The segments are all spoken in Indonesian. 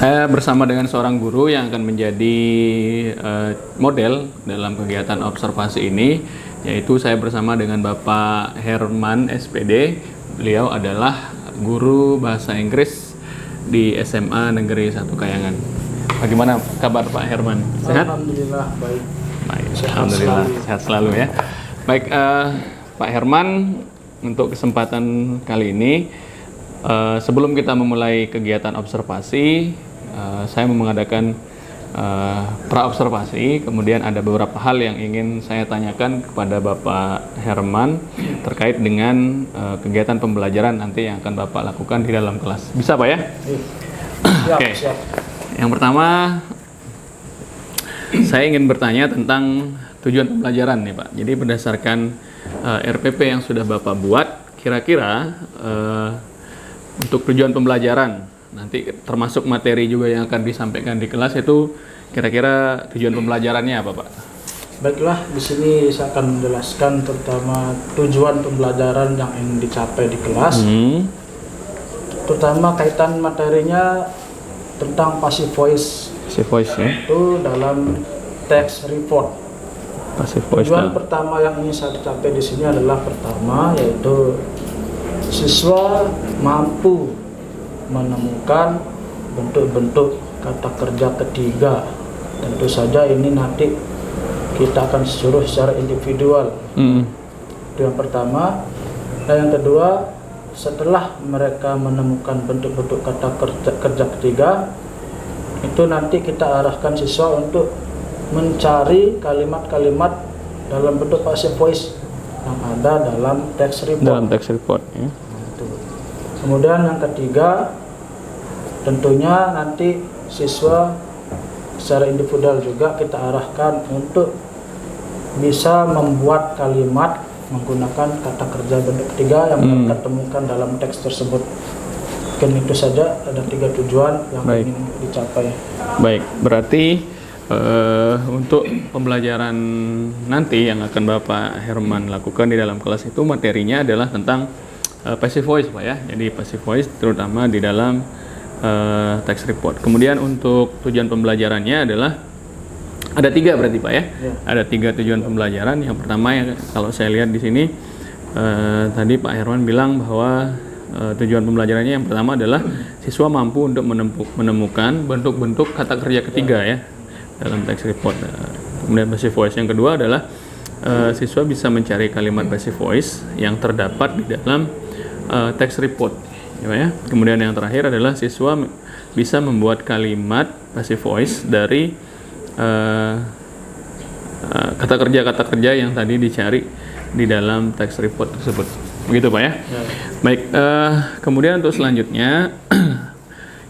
Saya bersama dengan seorang guru yang akan menjadi model dalam kegiatan observasi ini, yaitu saya bersama dengan Bapak Herman SPD. Beliau adalah guru bahasa Inggris di SMA Negeri 1 Kayangan. Bagaimana kabar Pak Herman? Sehat? Alhamdulillah baik. Baik, alhamdulillah sehat selalu ya. Baik, Pak Herman, untuk kesempatan kali ini, sebelum kita memulai kegiatan observasi, saya mengadakan pra-observasi. Kemudian ada beberapa hal yang ingin saya tanyakan kepada Bapak Herman terkait dengan kegiatan pembelajaran nanti yang akan Bapak lakukan di dalam kelas. Bisa Pak ya? Siap, Oke. siap. Yang pertama, saya ingin bertanya tentang tujuan pembelajaran nih Pak. Jadi berdasarkan RPP yang sudah Bapak buat, kira-kira untuk tujuan pembelajaran nanti termasuk materi juga yang akan disampaikan di kelas itu kira-kira tujuan pembelajarannya apa Pak? Baiklah, di sini saya akan menjelaskan terutama tujuan pembelajaran yang ingin dicapai di kelas. Terutama kaitan materinya tentang passive voice. Passive voice ya. Itu dalam text report. Passive voice. Tujuan pertama yang ingin saya capai di sini adalah pertama yaitu siswa mampu menemukan bentuk-bentuk kata kerja ketiga. Tentu saja ini nanti kita akan suruh secara individual. Itu yang pertama. Dan yang kedua, setelah mereka menemukan bentuk-bentuk kata kerja ketiga, itu nanti kita arahkan siswa untuk mencari kalimat-kalimat dalam bentuk passive voice yang ada dalam text report. Dalam text report ya. Kemudian yang ketiga, tentunya nanti siswa secara individual juga kita arahkan untuk bisa membuat kalimat menggunakan kata kerja bentuk ketiga yang mereka temukan dalam teks tersebut. Mungkin itu saja, ada 3 tujuan yang ingin dicapai. Baik, berarti untuk pembelajaran nanti yang akan Bapak Herman lakukan di dalam kelas itu materinya adalah tentang passive voice Pak ya. Jadi passive voice terutama di dalam text report. Kemudian untuk tujuan pembelajarannya adalah ada 3 berarti Pak ya. Ada 3 tujuan pembelajaran. Yang pertama yang kalau saya lihat di sini tadi Pak Herman bilang bahwa tujuan pembelajarannya yang pertama adalah siswa mampu untuk menemukan bentuk-bentuk kata kerja ketiga ya dalam text report. Kemudian passive voice yang kedua adalah siswa bisa mencari kalimat passive voice yang terdapat di dalam text report ya. Kemudian yang terakhir adalah siswa bisa membuat kalimat passive voice dari kata kerja yang tadi dicari di dalam text report tersebut. Begitu Pak ya? Baik, kemudian untuk selanjutnya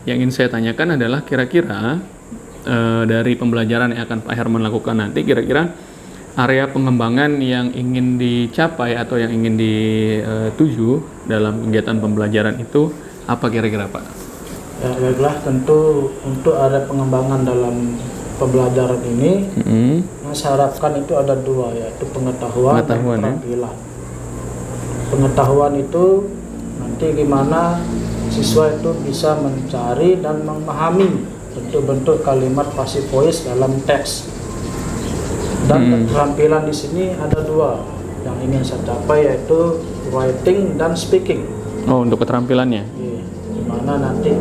yang ingin saya tanyakan adalah kira-kira dari pembelajaran yang akan Pak Herman lakukan nanti, kira-kira area pengembangan yang ingin dicapai atau yang ingin dituju dalam kegiatan pembelajaran itu apa kira-kira Pak? Ya, baiklah, tentu untuk area pengembangan dalam pembelajaran ini yang saya harapkan itu ada 2, yaitu pengetahuan dan keterampilan. Pengetahuan itu nanti gimana siswa itu bisa mencari dan memahami bentuk-bentuk kalimat passive voice dalam teks. Dan keterampilan di sini ada 2 yang ingin saya capai, yaitu writing dan speaking. Oh, untuk keterampilannya? Iya, dimana nanti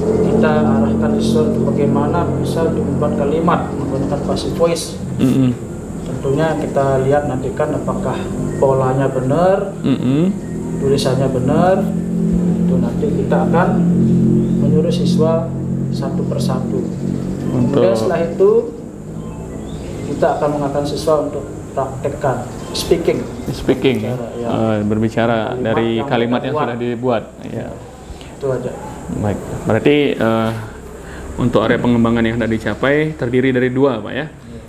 kita arahkan siswa untuk bagaimana bisa membuat kalimat menggunakan passive voice. Tentunya kita lihat nanti kan apakah polanya benar, tulisannya benar. Itu nanti kita akan menyuruh siswa satu persatu. Kemudian setelah itu kita akan mengatakan siswa untuk praktekkan speaking berbicara dari kalimat yang sudah dibuat ya. Itu aja. Baik, berarti untuk area pengembangan yang sudah dicapai terdiri dari 2 Pak ya.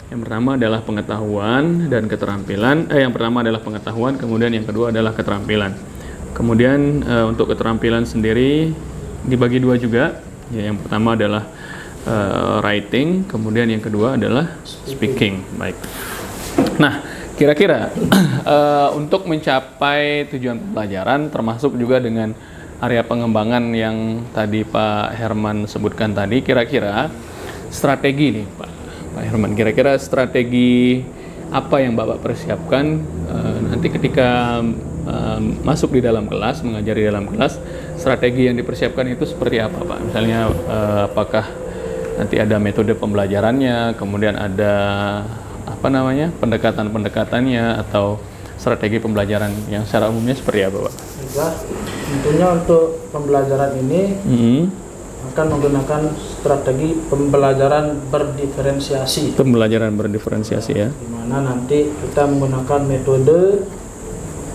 Yang pertama adalah pengetahuan dan keterampilan. Yang pertama adalah pengetahuan, kemudian yang kedua adalah keterampilan. Kemudian untuk keterampilan sendiri dibagi 2 juga. Ya, yang pertama adalah writing, kemudian yang kedua adalah speaking. Baik. Nah, kira-kira untuk mencapai tujuan pembelajaran termasuk juga dengan area pengembangan yang tadi Pak Herman sebutkan tadi, kira-kira strategi nih Pak Herman, kira-kira strategi apa yang Bapak persiapkan nanti ketika masuk di dalam kelas, mengajari dalam kelas, strategi yang dipersiapkan itu seperti apa Pak? Misalnya apakah nanti ada metode pembelajarannya, kemudian ada pendekatan-pendekatannya, atau strategi pembelajaran yang secara umumnya seperti apa Pak? Ya, tentunya untuk pembelajaran ini akan menggunakan strategi pembelajaran berdiferensiasi. Pembelajaran berdiferensiasi ya. Di mana nanti kita menggunakan metode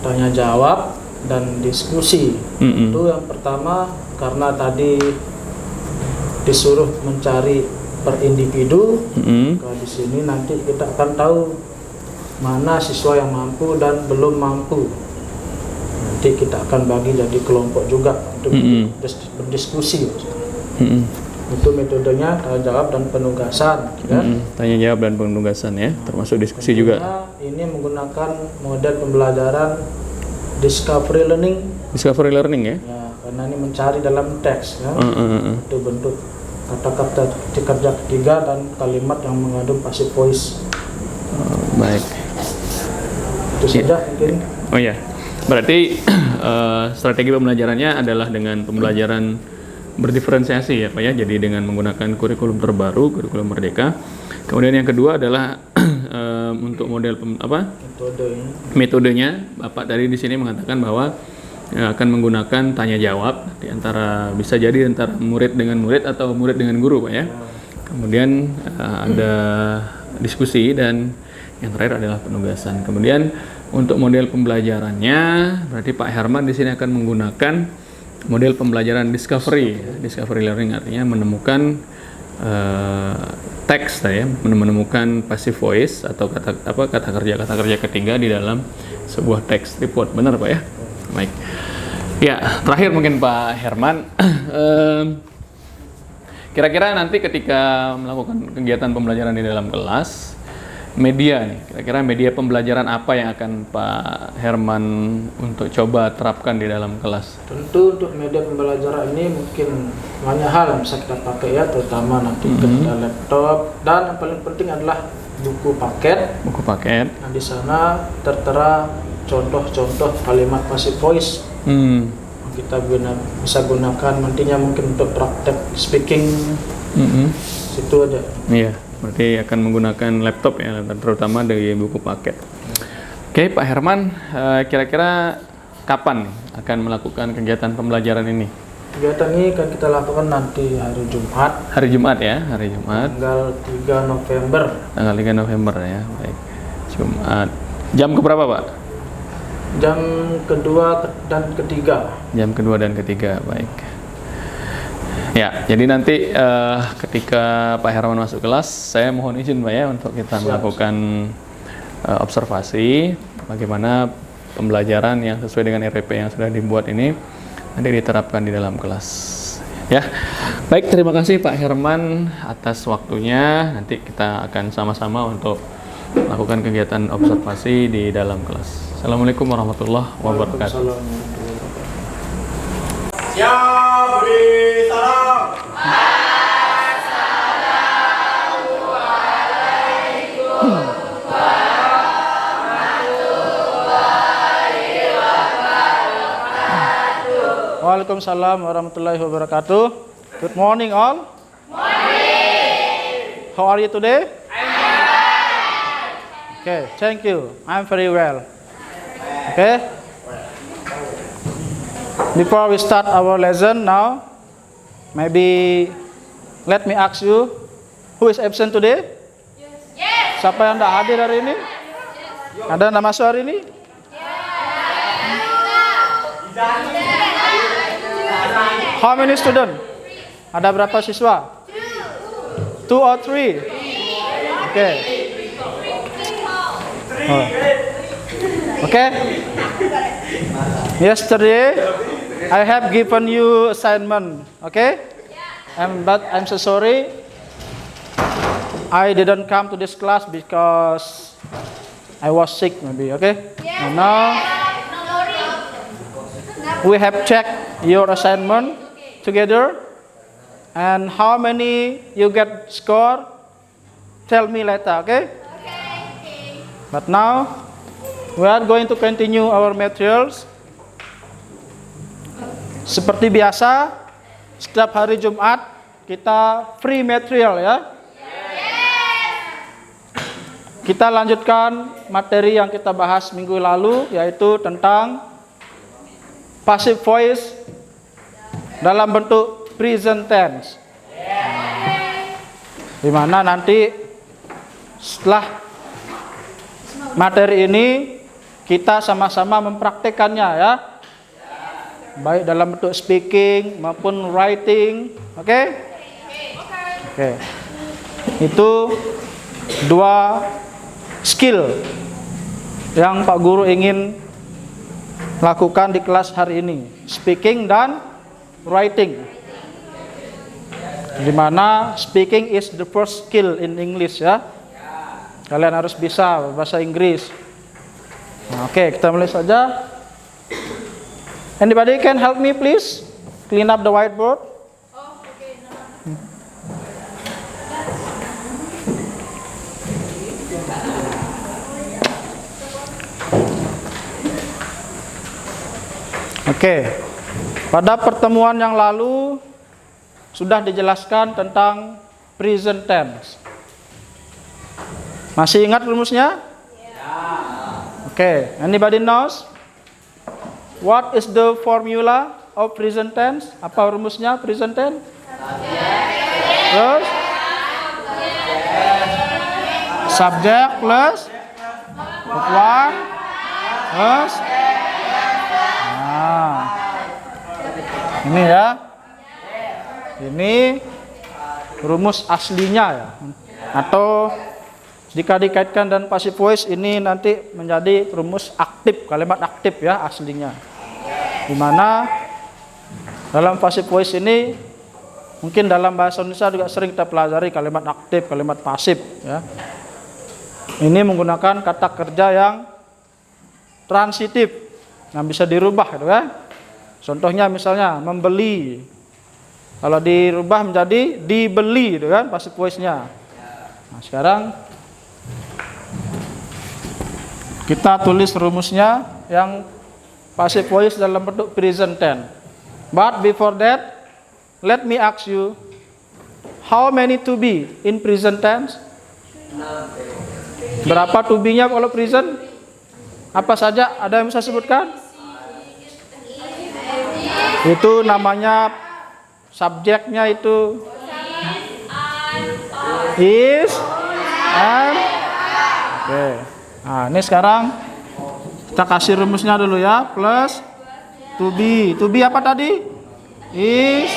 tanya jawab dan diskusi. Itu yang pertama, karena tadi disuruh mencari per individu. Kalau di sini nanti kita akan tahu mana siswa yang mampu dan belum mampu. Nanti kita akan bagi jadi kelompok juga untuk berdiskusi. Itu metodenya tanya jawab dan penugasan. Ya. Tanya jawab dan penugasan ya, termasuk diskusi juga. Ini menggunakan model pembelajaran discovery learning. Discovery learning ya? Ya, karena ini mencari dalam teks ya. Itu bentuk kata-kata kerja ketiga dan kalimat yang mengandung passive voice. Baik. Itu saja mungkin. Oh ya, berarti strategi pembelajarannya adalah dengan pembelajaran berdiferensiasi ya Pak ya, jadi dengan menggunakan kurikulum terbaru, kurikulum Merdeka. Kemudian yang kedua adalah untuk model metodenya, Bapak tadi di sini mengatakan bahwa akan menggunakan tanya jawab bisa jadi antara murid dengan murid atau murid dengan guru Pak ya. Kemudian ada diskusi, dan yang terakhir adalah penugasan. Kemudian untuk model pembelajarannya berarti Pak Herman di sini akan menggunakan model pembelajaran discovery learning, artinya menemukan teks ya, menemukan passive voice atau kata kerja ketiga di dalam sebuah teks report. Benar Pak ya? Baik. Ya, terakhir mungkin Pak Herman, kira-kira nanti ketika melakukan kegiatan pembelajaran di dalam kelas, media nih, kira-kira media pembelajaran apa yang akan Pak Herman untuk coba terapkan di dalam kelas? Tentu untuk media pembelajaran ini mungkin banyak hal yang bisa kita pakai ya, terutama nanti ketika laptop, dan yang paling penting adalah buku paket. Buku paket. Nah, di sana tertera contoh-contoh kalimat passive voice. Kita bisa gunakan nantinya mungkin untuk praktek speaking. Situ aja. Iya. Berarti akan menggunakan laptop ya, terutama dari buku paket. Oke, Pak Herman, kira-kira kapan akan melakukan kegiatan pembelajaran ini? Kegiatan ini akan kita lakukan nanti hari Jumat. Hari Jumat ya, hari Jumat. Tanggal 3 November. Tanggal 3 November ya, baik. Jumat. Jam keberapa Pak? Jam kedua dan ketiga. Jam kedua dan ketiga, baik. Ya, jadi nanti ketika Pak Herman masuk kelas, saya mohon izin Pak ya untuk kita melakukan observasi bagaimana pembelajaran yang sesuai dengan RP yang sudah dibuat ini nanti diterapkan di dalam kelas. Ya, baik, terima kasih Pak Herman atas waktunya. Nanti kita akan sama-sama untuk melakukan kegiatan observasi di dalam kelas. Assalamualaikum warahmatullahi wabarakatuh. Siap, beri salam. Waalaikumsalam warahmatullahi wabarakatuh. Good morning all. Morning. How are you today? I'm well. Okay, thank you. I'm very well. Okay. Before we start our lesson now, maybe let me ask you, who is absent today? Yes. Siapa yang tidak hadir hari ini? Yes. Ada yang masuk hari ini? How many student? Ada berapa siswa? 2 or 3? Okay. Oh. Okay. Yesterday, I have given you assignment. Okay. But I'm so sorry. I didn't come to this class because I was sick, maybe. Okay. And now we have checked your assignment together. And how many you get score, tell me later, okay? But now, we are going to continue our materials. Seperti biasa, setiap hari Jumat, kita free material ya. Kita lanjutkan materi yang kita bahas minggu lalu, yaitu tentang passive voice dalam bentuk present tense. Di mana nanti setelah materi ini kita sama-sama mempraktekannya ya. Baik dalam bentuk speaking maupun writing. Oke? Oke. Itu dua skill yang Pak Guru ingin lakukan di kelas hari ini, speaking dan writing. Di mana speaking is the first skill in English ya. Kalian harus bisa bahasa Inggris. Nah, oke, kita mulai saja. Anybody can help me please clean up the whiteboard? Oke, pada pertemuan yang lalu sudah dijelaskan tentang present tense. Masih ingat rumusnya? Oke, anybody knows what is the formula of present tense? Apa rumusnya present tense? Terus subject plus verb one plus ini ya. Ini rumus aslinya ya. Atau jika dikaitkan dengan passive voice ini nanti menjadi rumus aktif, kalimat aktif ya aslinya. Di mana dalam passive voice ini mungkin dalam bahasa Indonesia juga sering kita pelajari kalimat aktif, kalimat pasif ya. Ini menggunakan kata kerja yang transitif yang bisa dirubah gitu kan. Contohnya misalnya membeli. Kalau dirubah menjadi dibeli gitu kan passive voice-nya. Nah, sekarang kita tulis rumusnya yang passive voice dalam bentuk present tense. But before that, let me ask you, how many to be in present tense? Berapa to be-nya kalau present? Apa saja? Ada yang bisa sebutkan? Itu namanya subjeknya itu is and. Oke. Nah, ini sekarang kita kasih rumusnya dulu ya. Plus to be. To be apa tadi? Is.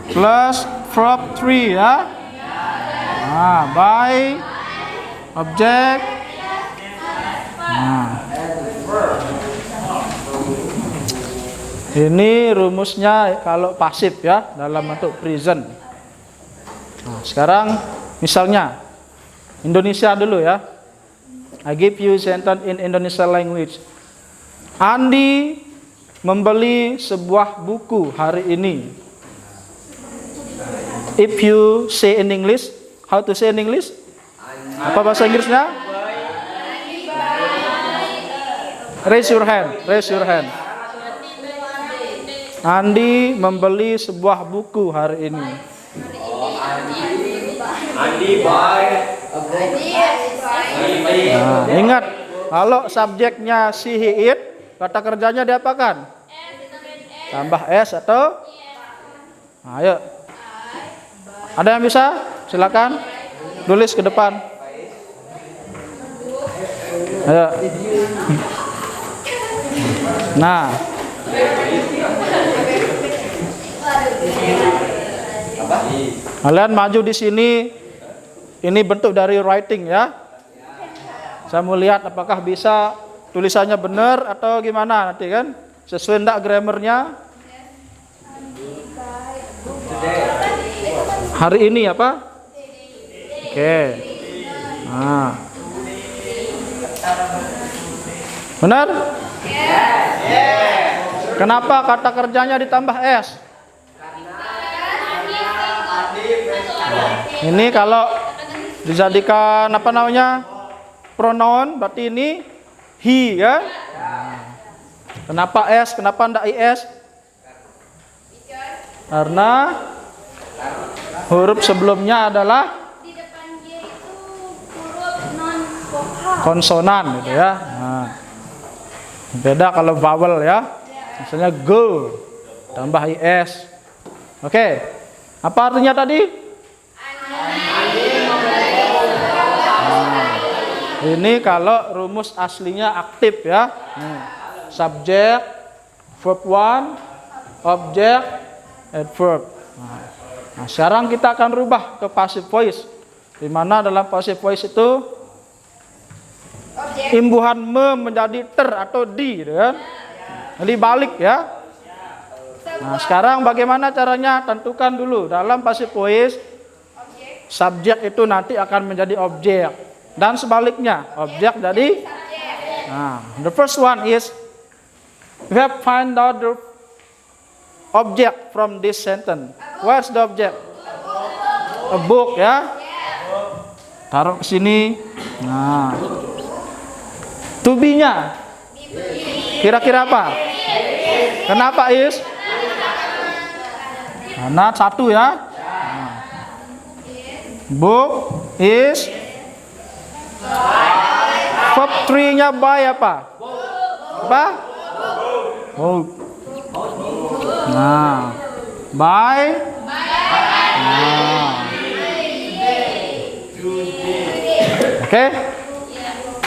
Plus verb 3 ya. Nah, by object. Nah. Ini rumusnya kalau pasif ya dalam bentuk present. Nah, sekarang misalnya Indonesia dulu ya. I give you sentence in Indonesia language. Andi membeli sebuah buku hari ini. If you say in English, how to say in English? Apa bahasa Inggrisnya? Raise your hand. Raise your hand. Andi membeli sebuah buku hari ini. Andi buy a book. Nah, ingat, kalau subjeknya si he it, kata kerjanya diapakan? Tambah s atau? Ayo. Ada yang bisa? Silakan. Tulis ke depan. Ayo. Nah. Kalian maju di sini. Ini bentuk dari writing ya. Saya mau lihat apakah bisa tulisannya benar atau gimana nanti kan. Sesuai enggak grammarnya? Hari ini apa? Oke. Nah. Benar? Kenapa kata kerjanya ditambah S? Ini kalau dijadikan apa namanya pronoun, berarti ini he ya. Kenapa S? Kenapa ndak IS? Karena huruf sebelumnya adalah Di depan dia itu huruf non vokal. konsonan gitu ya. Nah, beda kalau vowel ya. Misalnya go tambah IS. Oke. Apa artinya tadi? Ini kalau rumus aslinya aktif ya. Subject, verb 1, object, adverb. Nah, sekarang kita akan rubah ke passive voice. Di mana dalam passive voice itu imbuhan me menjadi ter atau di, gitu kan? Jadi balik ya. Nah, sekarang bagaimana caranya? Tentukan dulu dalam passive voice subjek itu nanti akan menjadi objek dan sebaliknya objek jadi. Nah, the first one is we have find out the object from this sentence. Where's the object? A book ya. Taruh ke sini. Nah, to be-nya kira-kira apa? Kenapa is? Karena satu ya. Nah. Book is. Verb 3-nya by apa? Apa? Book. Nah, by. Nah. Oke.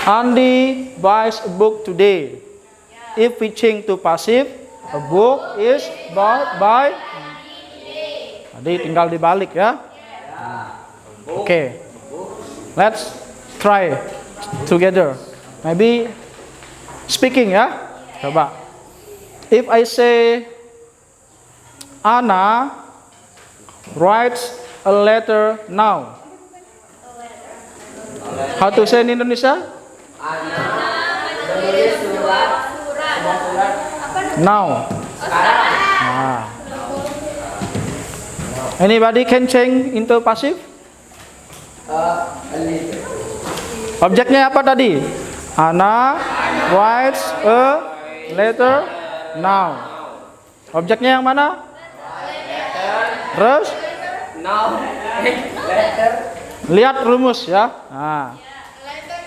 Andi buys a book today. If we change to passive, a book is bought by. Jadi tinggal dibalik ya. Oke. Let's try together. Maybe speaking ya. Coba. If I say Anna writes a letter now. How to say in Indonesia? Now. Nah. Anybody can change into passive? Objeknya apa tadi? Anna writes a letter now. Objeknya yang mana? Terus? Lihat rumus ya. Nah.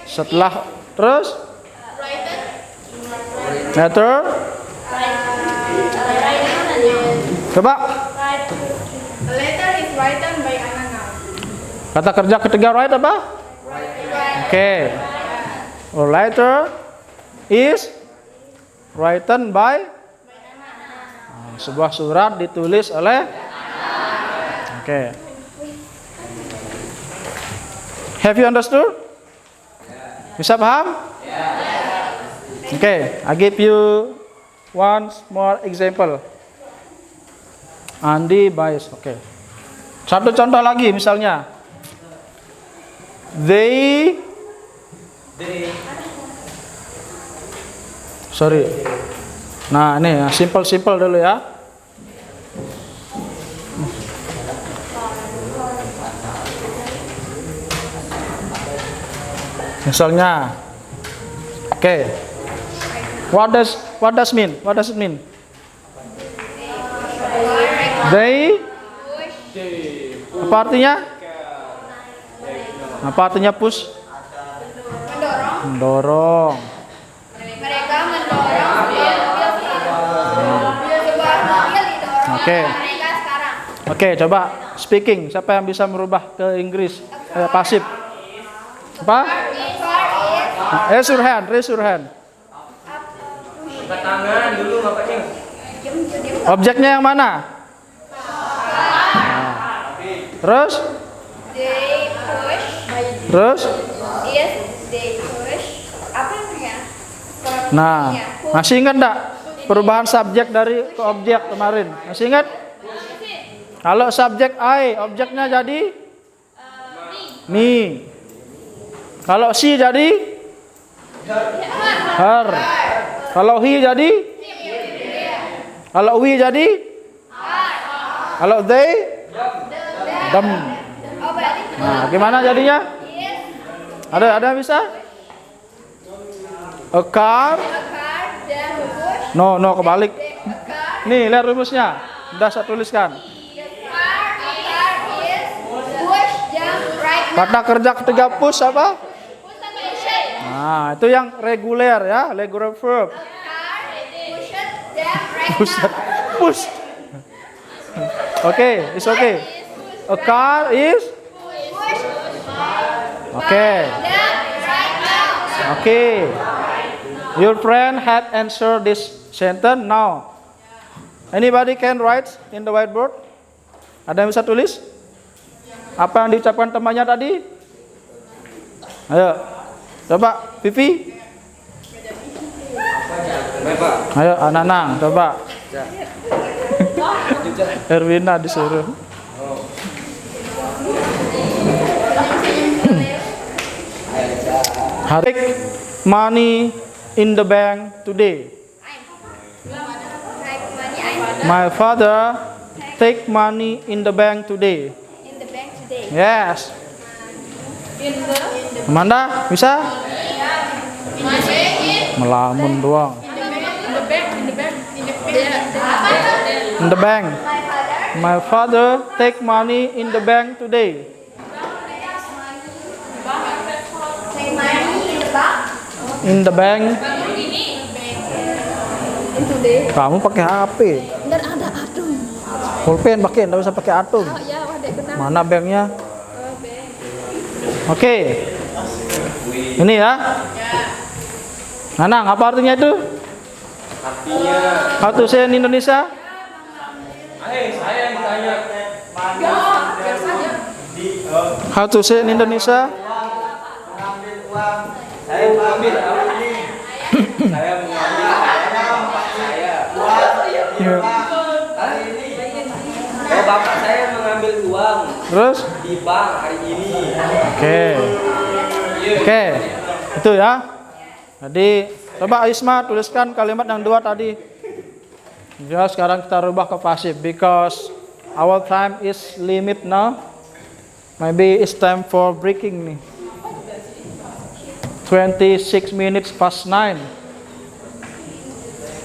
Setelah terus? Letter. Coba. The letter is written by Anna now. Kata kerja ketiga write apa? Oke. A letter is written by. Nah, sebuah surat ditulis oleh. Oke. Have you understood? Bisa paham? Oke, I give you one more example. Andi buys. Oke. Satu contoh lagi misalnya. They. Sorry. Nah, ini ya, simple dulu ya. Misalnya. Oke. What does mean? What does it mean? They. Apa artinya? Apa artinya push? Mendorong. Mereka mendorong mobil sebuah mobil didorong Oke. mereka sekarang. Oke, coba speaking. Siapa yang bisa merubah ke Inggris? Pasif. Apa? Raise your hand. Angkat tangan dulu bapaknya. Objeknya yang mana? Terus? They push. Terus? Yes, they push. Apa namanya? Nah, masih ingat enggak perubahan subjek dari ke objek kemarin? Masih ingat? Kalau subjek I, objeknya jadi me. Kalau she jadi her. Kalau he jadi? Kalau we jadi? Kalau they? Them. Nah, gimana jadinya? Ada bisa? A car? No, kebalik. Nih, lihat rumusnya. Udah saya tuliskan. Kata kerja ketiga push apa? Nah, itu yang reguler ya, regular verb. Push. Oke, it's okay. A car is? Okay. Your friend had answered this sentence now. Anybody can write in the whiteboard? Ada yang bisa tulis? Apa yang diucapkan temannya tadi? Ayo, coba Vivi. Ayo Ananang, coba. Erwina disuruh. Take money in the bank today. My father take money in the bank today. Yes. Amanda, bisa? Melamun doang. In the bank. My father take money in the bank today. In the bank. Kamu pakai HP. Dan ada atom. Pulpen pakai, enggak usah pakai atom. Mana banknya? Oke. Ini ya. Nanang, apa artinya itu? Artinya. How to say in Indonesia? Saya yang ditanya. How to say in Indonesia? Saya mengambil ini. Saya mengambil saya. Ya. Hari ini. Bapak saya mengambil uang Terus? di bank hari ini. Oke. Itu ya. Jadi coba Isma tuliskan kalimat yang dua tadi. Ya, sekarang kita rubah ke pasif because our time is limit now. Maybe it's time for breaking nih. 26 minutes past 9.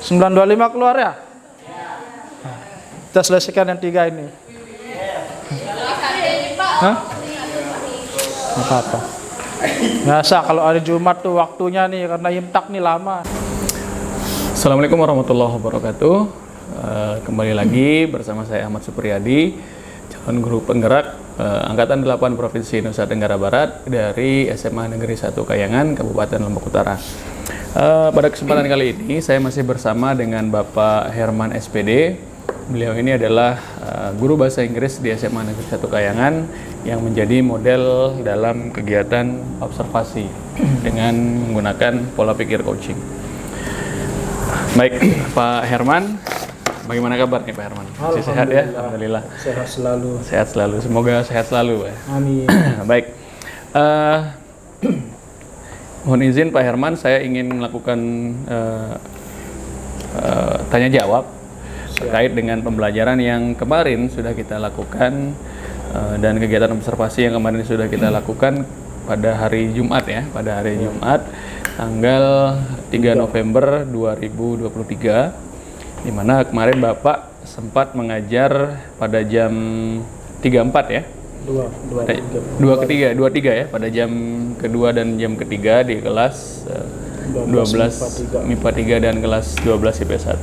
9.25 keluar ya? Kita selesaikan yang tiga ini. Hah? Apa-apa. Biasa kalau hari Jumat tuh waktunya nih karena imtak nih lama. Assalamualaikum warahmatullahi wabarakatuh. Kembali lagi bersama saya Ahmad Supriyadi, calon guru penggerak Angkatan 8 Provinsi Nusa Tenggara Barat dari SMA Negeri 1 Kayangan, Kabupaten Lombok Utara. Pada kesempatan kali ini saya masih bersama dengan Bapak Herman SPD. Beliau ini adalah guru bahasa Inggris di SMA Negeri 1 Kayangan yang menjadi model dalam kegiatan observasi dengan menggunakan pola pikir coaching. Baik, Pak Herman, bagaimana kabar nih Pak Herman? Masih sehat ya? Alhamdulillah. Sehat selalu. Sehat selalu. Semoga sehat selalu ya. Amin. Baik. Mohon izin Pak Herman, saya ingin melakukan tanya jawab terkait dengan pembelajaran yang kemarin sudah kita lakukan dan kegiatan observasi yang kemarin sudah kita lakukan pada hari Jumat ya, pada hari Jumat tanggal 3 November 2023, di mana kemarin Bapak sempat mengajar pada jam 34 ya. 23 ya, pada jam kedua dan jam ketiga di kelas 12 MIPA 3 dan kelas 12 IPS 1.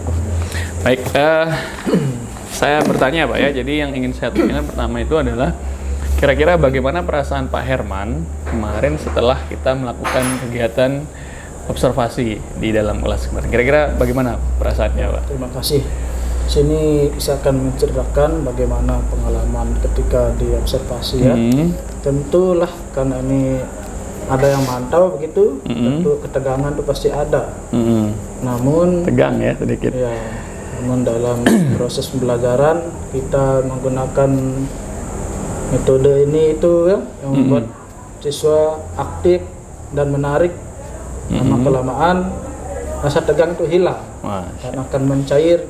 Baik, saya bertanya Pak ya, jadi yang ingin saya tanyakan pertama itu adalah kira-kira bagaimana perasaan Pak Herman kemarin setelah kita melakukan kegiatan observasi di dalam kelas kemarin. Kira-kira bagaimana perasaannya Pak? Terima kasih. Sini saya akan menceritakan bagaimana pengalaman ketika di observasi ya. Tentulah karena ini ada yang mantau begitu, tentu ketegangan itu pasti ada. Namun tegang ya sedikit. Ya, namun dalam proses pembelajaran kita menggunakan metode ini itu ya yang membuat siswa aktif dan menarik. Lama kelamaan rasa tegang itu hilang Wah. dan akan mencair,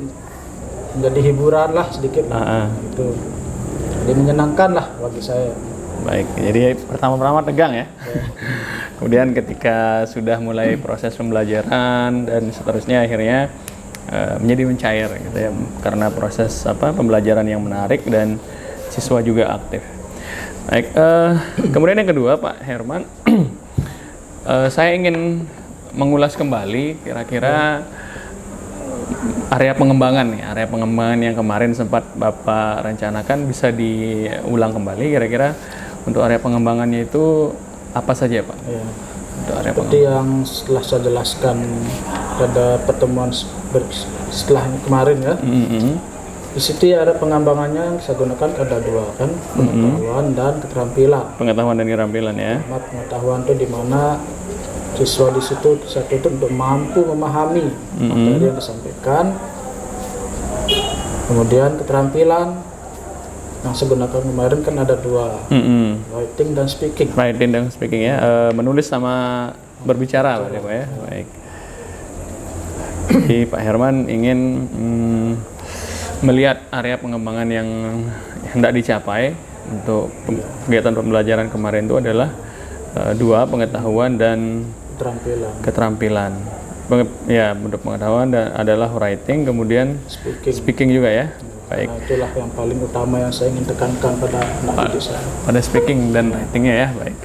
menjadi hiburan lah sedikit lah. Gitu. Jadi menyenangkan lah bagi saya. Baik, jadi pertama-tama tegang ya. Kemudian ketika sudah mulai proses pembelajaran dan seterusnya akhirnya menjadi mencair gitu ya, karena proses pembelajaran yang menarik dan siswa juga aktif. Baik, kemudian yang kedua Pak Herman, saya ingin mengulas kembali kira-kira area pengembangan yang kemarin sempat Bapak rencanakan bisa diulang kembali. Kira-kira untuk area pengembangannya itu apa saja Pak? Ya. Untuk area Seperti yang setelah saya jelaskan pada pertemuan setelah kemarin ya. Di situ ada pengembangannya yang saya gunakan ada dua kan, pengetahuan dan keterampilan. Pengetahuan dan keterampilan ya. Pengetahuan itu di mana siswa di situ satu itu untuk mampu memahami materi yang disampaikan. Kemudian keterampilan yang saya gunakan kemarin kan ada dua, writing dan speaking. Writing dan speaking ya, menulis sama berbicara Pak ya. Baik. Jadi Pak Herman ingin melihat area pengembangan yang hendak dicapai untuk kegiatan pembelajaran kemarin itu adalah dua, pengetahuan dan keterampilan. Ya, untuk pengetahuan adalah writing, kemudian speaking juga ya. Baik. Nah, itulah yang paling utama yang saya ingin tekankan pada anak didik saya. Pada speaking dan writingnya ya. Baik.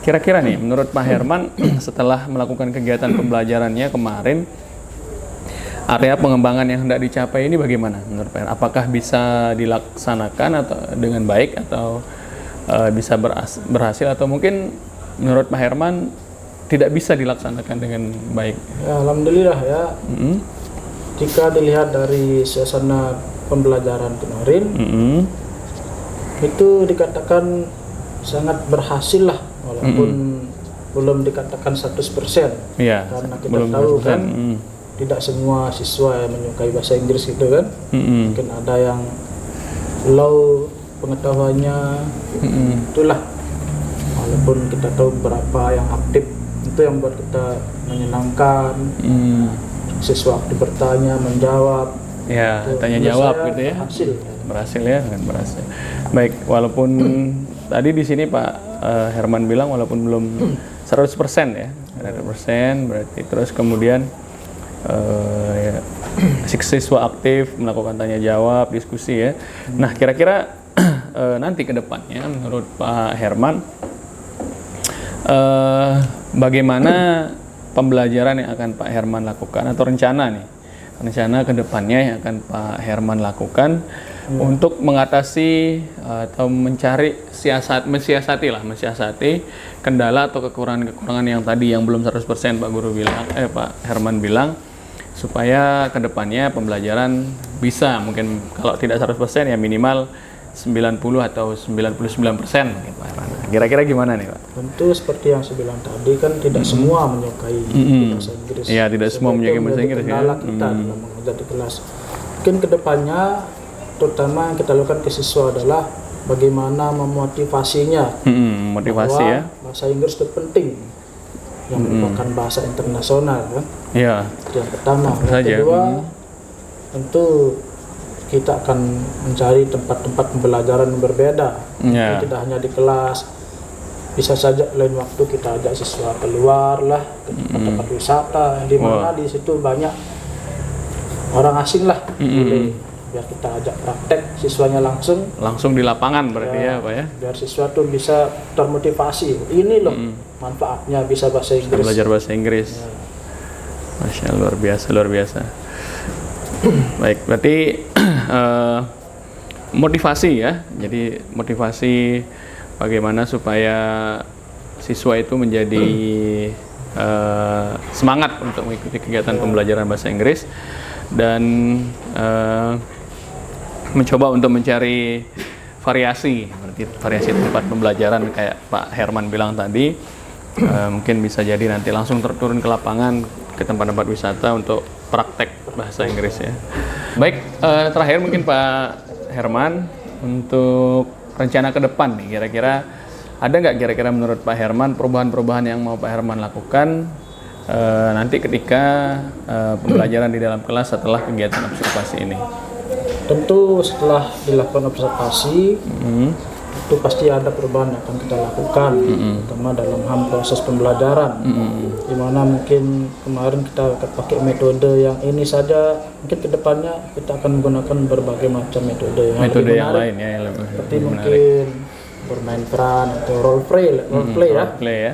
Kira-kira nih, menurut Pak Herman setelah melakukan kegiatan pembelajarannya kemarin, area pengembangan yang hendak dicapai ini bagaimana menurut Pak Herman? Apakah bisa dilaksanakan atau dengan baik atau bisa berhasil atau mungkin menurut Pak Herman tidak bisa dilaksanakan dengan baik? Ya, alhamdulillah ya. Jika dilihat dari suasana pembelajaran kemarin, itu dikatakan sangat berhasil lah, walaupun belum dikatakan 100%. Ya, karena kita tahu 100%. Kan tidak semua siswa yang menyukai bahasa Inggris itu kan. Mungkin ada yang low pengetahuannya, itulah. Walaupun kita tahu beberapa yang aktif, itu yang buat kita menyenangkan. Siswa waktu bertanya, menjawab. Ya, itu, tanya jawab gitu ya. Berhasil ya, kan berhasil. Baik, walaupun tadi di sini Pak Herman bilang walaupun belum 100% ya. 100% berarti terus kemudian ya, siswa aktif melakukan tanya jawab, diskusi ya. Nah, kira-kira nanti ke depannya menurut Pak Herman bagaimana pembelajaran yang akan Pak Herman lakukan atau rencana ke depannya yang akan Pak Herman lakukan untuk mengatasi atau mencari mensiasati kendala atau kekurangan yang tadi yang belum 100% Pak Herman bilang, supaya ke depannya pembelajaran bisa mungkin kalau tidak 100% ya minimal 90 atau 99% gitu, Pak Herman. Kira-kira gimana nih Pak? Tentu seperti yang saya bilang tadi kan tidak semua menyukai bahasa Inggris. Iya, tidak semua menyukai bahasa Inggris ya. Kendala kita dalam mengajar di kelas. Mungkin kedepannya terutama yang kita lakukan ke siswa adalah bagaimana memotivasinya. Motivasi ya. Bahasa Inggris itu penting. Yang merupakan bahasa internasional kan. Iya. Itu yang pertama. Yang kedua tentu kita akan mencari tempat-tempat pembelajaran yang berbeda. Tidak hanya di kelas, bisa saja lain waktu kita ajak siswa keluar lah ke tempat wisata, di mana di situ banyak orang asing lah, biar kita ajak praktek siswanya langsung di lapangan berarti ya Pak ya. Biar siswa tuh bisa termotivasi. Ini loh manfaatnya bisa bahasa Inggris. Belajar bahasa Inggris. Ya. Masya Allah, luar biasa. Baik, berarti motivasi ya. Jadi motivasi bagaimana supaya siswa itu menjadi semangat untuk mengikuti kegiatan pembelajaran bahasa Inggris dan mencoba untuk mencari variasi tempat pembelajaran kayak Pak Herman bilang tadi. Mungkin bisa jadi nanti langsung turun ke lapangan ke tempat-tempat wisata untuk praktek bahasa Inggris ya. Baik, terakhir mungkin Pak Herman untuk rencana ke depan nih, kira-kira ada nggak kira-kira menurut Pak Herman perubahan-perubahan yang mau Pak Herman lakukan nanti ketika pembelajaran di dalam kelas setelah kegiatan observasi ini? Tentu setelah dilakukan observasi, itu pasti ada perubahan yang akan kita lakukan, terutama dalam hal proses pembelajaran. Di mana mungkin kemarin kita pakai metode yang ini saja, mungkin kedepannya kita akan menggunakan berbagai macam metode yang Metode lebih yang menarik, lain ya, yang lebih seperti menarik. mungkin bermain peran atau role play ya, Play ya.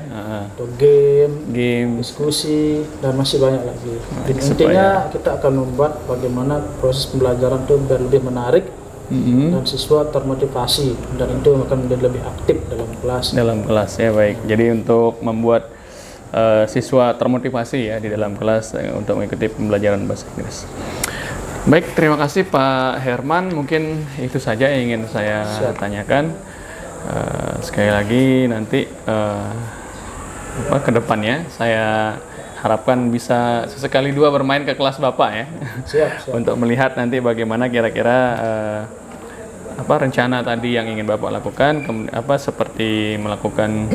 atau game, Game. diskusi, dan masih banyak lagi. Supaya- Intinya kita akan membuat bagaimana proses pembelajaran itu biar lebih menarik dan siswa termotivasi, dan itu akan menjadi lebih aktif dalam kelas. Dalam kelas ya, baik. Jadi untuk membuat siswa termotivasi ya di dalam kelas untuk mengikuti pembelajaran bahasa Inggris. Baik, terima kasih Pak Herman. Mungkin itu saja yang ingin saya tanyakan. Sekali lagi nanti ke depannya saya harapkan bisa sesekali dua bermain ke kelas Bapak ya. Siap. Untuk melihat nanti bagaimana kira-kira rencana tadi yang ingin Bapak lakukan, seperti melakukan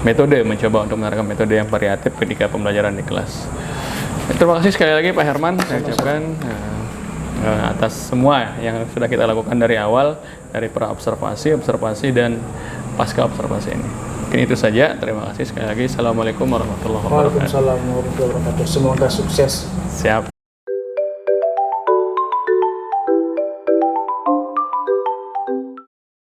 metode, mencoba untuk menerapkan metode yang variatif ketika pembelajaran di kelas. Terima kasih sekali lagi Pak Herman, saya ucapkan atas semua yang sudah kita lakukan dari awal, dari pra observasi, dan pasca observasi ini. Mungkin itu saja. Terima kasih sekali lagi. Assalamualaikum warahmatullahi wabarakatuh. Waalaikumsalam warahmatullahi wabarakatuh. Semoga sukses. Siap.